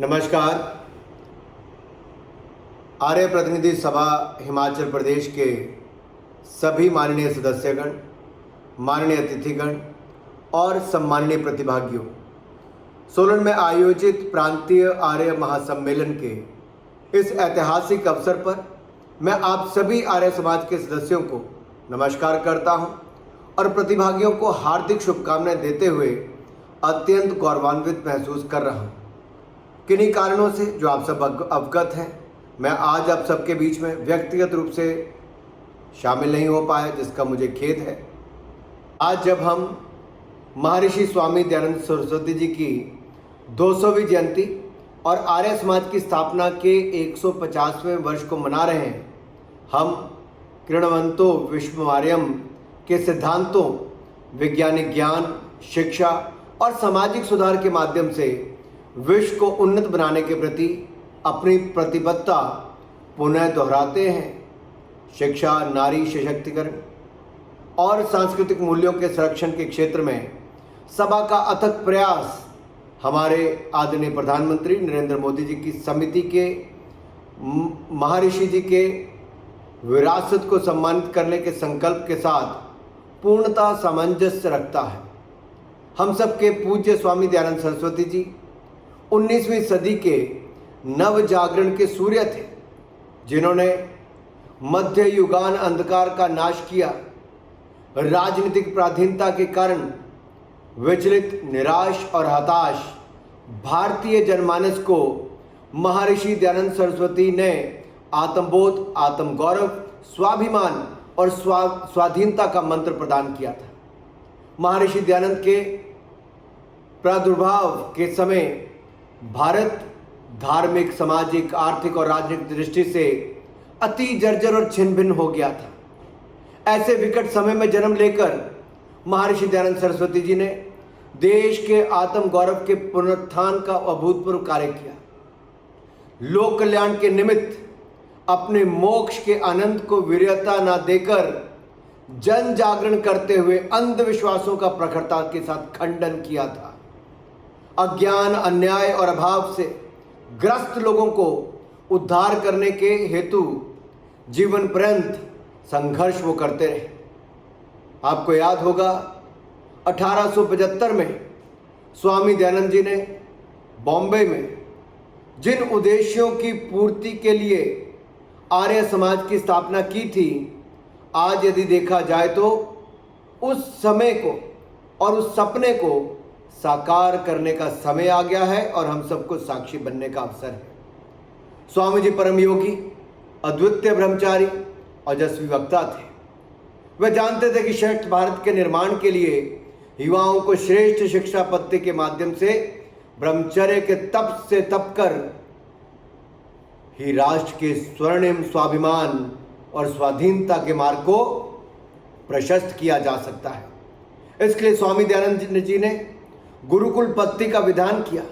नमस्कार। आर्य प्रतिनिधि सभा हिमाचल प्रदेश के सभी माननीय सदस्यगण, माननीय अतिथिगण और सम्माननीय प्रतिभागियों, सोलन में आयोजित प्रांतीय आर्य महासम्मेलन के इस ऐतिहासिक अवसर पर मैं आप सभी आर्य समाज के सदस्यों को नमस्कार करता हूं और प्रतिभागियों को हार्दिक शुभकामनाएं देते हुए अत्यंत गौरवान्वित महसूस कर रहा हूं। किन्हीं कारणों से जो आप सब अवगत हैं, मैं आज आप सबके बीच में व्यक्तिगत रूप से शामिल नहीं हो पाया, जिसका मुझे खेद है। आज जब हम महर्षि स्वामी दयानंद सरस्वती जी की 200वीं जयंती और आर्य समाज की स्थापना के 150वें वर्ष को मना रहे हैं, हम कृणवंतो विश्वमार्यम के सिद्धांतों, वैज्ञानिक ज्ञान, शिक्षा और सामाजिक सुधार के माध्यम से विश्व को उन्नत बनाने के प्रति अपनी प्रतिबद्धता पुनः दोहराते हैं। शिक्षा, नारी सशक्तिकरण और सांस्कृतिक मूल्यों के संरक्षण के क्षेत्र में सभा का अथक प्रयास हमारे आदरणीय प्रधानमंत्री नरेंद्र मोदी जी की समिति के महर्षि जी के विरासत को सम्मानित करने के संकल्प के साथ पूर्णतः सामंजस्य रखता है। हम सबके पूज्य स्वामी दयानंद सरस्वती जी 19वीं सदी के नव जागरण के सूर्य थे, जिन्होंने मध्य युगान अंधकार का नाश किया। राजनीतिक पराधीनता के कारण विचलित, निराश और हताश भारतीय जनमानस को महर्षि दयानंद सरस्वती ने आत्मबोध, आत्मगौरव, स्वाभिमान और स्वाधीनता का मंत्र प्रदान किया था। महर्षि दयानंद के प्रादुर्भाव के समय भारत धार्मिक, सामाजिक, आर्थिक और राजनीतिक दृष्टि से अति जर्जर और छिन्न भिन्न हो गया था। ऐसे विकट समय में जन्म लेकर महर्षि दयानंद सरस्वती जी ने देश के आत्म गौरव के पुनरुत्थान का अभूतपूर्व कार्य किया। लोक कल्याण के निमित्त अपने मोक्ष के आनंद को वीर्यता न देकर जन जागरण करते हुए अंधविश्वासों का प्रखरता के साथ खंडन किया था। अज्ञान, अन्याय और अभाव से ग्रस्त लोगों को उद्धार करने के हेतु जीवन पर्यंत संघर्ष वो करते रहे। आपको याद होगा 1875 में स्वामी दयानंद जी ने बॉम्बे में जिन उद्देश्यों की पूर्ति के लिए आर्य समाज की स्थापना की थी, आज यदि देखा जाए तो उस समय को और उस सपने को साकार करने का समय आ गया है और हम सबको साक्षी बनने का अवसर है। स्वामी जी परम योगी, अद्वितीय ब्रह्मचारी और यशस्वी वक्ता थे। वे जानते थे कि श्रेष्ठ भारत के निर्माण के लिए युवाओं को श्रेष्ठ शिक्षा पद्धति के माध्यम से ब्रह्मचर्य के तप से तप कर ही राष्ट्र के स्वर्णिम स्वाभिमान और स्वाधीनता के मार्ग को प्रशस्त किया जा सकता है। इसके लिए स्वामी दयानंद जी ने गुरुकुल पद्धति का विधान किया,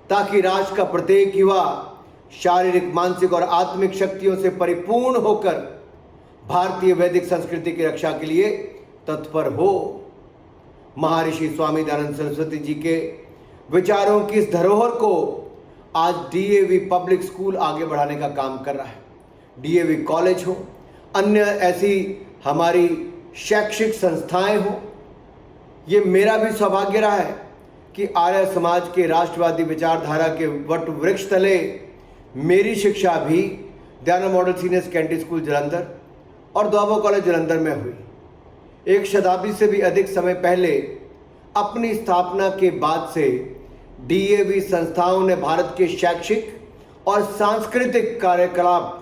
ताकि राष्ट्र का प्रत्येक युवा शारीरिक, मानसिक और आत्मिक शक्तियों से परिपूर्ण होकर भारतीय वैदिक संस्कृति की रक्षा के लिए तत्पर हो। महर्षि स्वामी दयानंद सरस्वती जी के विचारों की इस धरोहर को आज डीएवी पब्लिक स्कूल आगे बढ़ाने का काम कर रहा है। डीएवी कॉलेज हो, अन्य ऐसी हमारी शैक्षिक संस्थाएं हो। ये मेरा भी सौभाग्य रहा है कि आर्य समाज के राष्ट्रवादी विचारधारा के वट वृक्ष तले मेरी शिक्षा भी Dayanand model senior secondary school Jalandhar और दोआबा कॉलेज जलंधर में हुई। एक शताब्दी से भी अधिक समय पहले अपनी स्थापना के बाद से डीएवी संस्थाओं ने भारत के शैक्षिक और सांस्कृतिक कार्यकलाप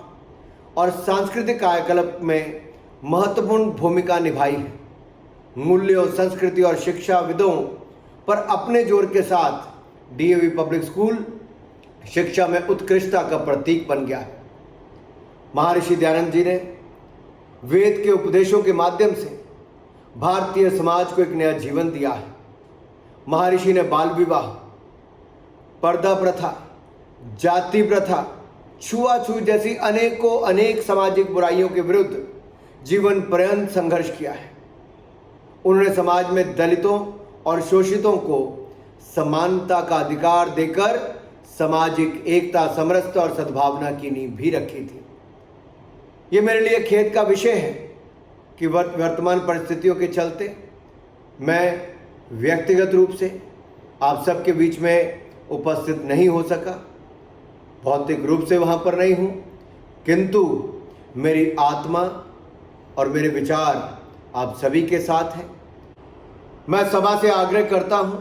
में महत्वपूर्ण भूमिका निभाई है। मूल्यों, संस्कृति और शिक्षाविदों पर अपने जोर के साथ डीएवी पब्लिक स्कूल शिक्षा में उत्कृष्टता का प्रतीक बन गया है। महर्षि दयानंद जी ने वेद के उपदेशों के माध्यम से भारतीय समाज को एक नया जीवन दिया है। महर्षि ने बाल विवाह, पर्दा प्रथा, जाति प्रथा, छुआछूत जैसी अनेक सामाजिक बुराइयों के विरुद्ध जीवन पर्यंत संघर्ष किया है। उन्होंने समाज में दलितों और शोषितों को समानता का अधिकार देकर सामाजिक एकता, समरसता और सद्भावना की नींव भी रखी थी। ये मेरे लिए खेद का विषय है कि वर्तमान परिस्थितियों के चलते मैं व्यक्तिगत रूप से आप सबके बीच में उपस्थित नहीं हो सका, भौतिक रूप से वहाँ पर नहीं हूँ, किंतु मेरी आत्मा और मेरे विचार आप सभी के साथ हैं। मैं सभा से आग्रह करता हूँ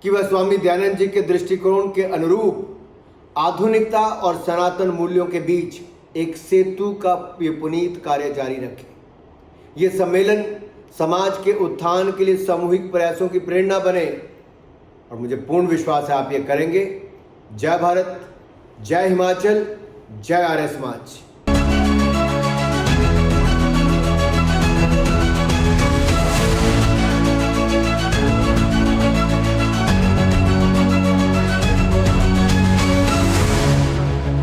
कि वह स्वामी दयानंद जी के दृष्टिकोण के अनुरूप आधुनिकता और सनातन मूल्यों के बीच एक सेतु का ये पुनीत कार्य जारी रखें। ये सम्मेलन समाज के उत्थान के लिए सामूहिक प्रयासों की प्रेरणा बने और मुझे पूर्ण विश्वास है आप ये करेंगे। जय भारत, जय हिमाचल, जय आर्य समाज।